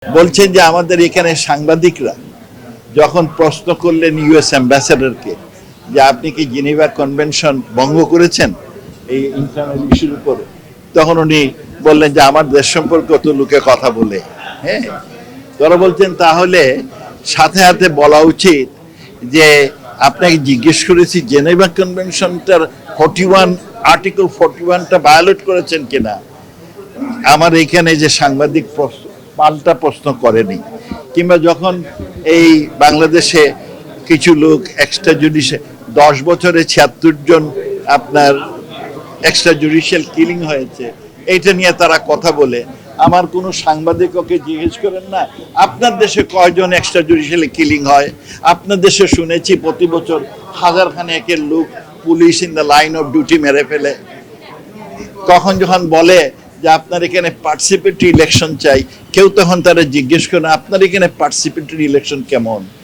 বলছেন যে আমাদের এখানে সাংবাদিকরা যখন প্রশ্ন করলেন ইউএস অ্যাম্বাসেডরকে যে আপনি কি জেনেভা কনভেনশন ভঙ্গ করেছেন এই ইন্টারনাল ইস্যুর উপরে, তখন উনি বললেন যে আমার দেশ সম্পর্কে অত লোকে কথা বলে। হ্যাঁ, তারা বলছেন তাহলে সাথে সাথে বলা উচিত যে আপনাকে জিজ্ঞেস করেছি জেনেভা কনভেনশনটার 41 আর্টিকেল 41টা ভায়োলেট করেছেন কিনা। আমার এখানে যে সাংবাদিক পাল্টা প্রশ্ন করেনি, কিংবা যখন এই বাংলাদেশে কিছু লোক এক্সট্রা জুডিশিয়াল 10 বছরে 76 জন আপনার এক্সট্রা জুডিশিয়াল কিলিং হয়েছে, এইটা নিয়ে তারা কথা বলে, আমার কোনো সাংবাদিককে জিজ্ঞেস করেন না আপনার দেশে কয়জন এক্সট্রা জুডিশিয়াল কিলিং হয়। আপনার দেশে শুনেছি প্রতি বছর হাজারখানেকের লোক police in the line of duty মেরে ফেলে। তখন যখন বলে যে আপনার এখানে পার্টিসিপেটরি ইলেকশন চাই, কেউ তখন তারা জিজ্ঞেস করেন আপনার এখানে পার্টিসিপেটরি ইলেকশন কেমন।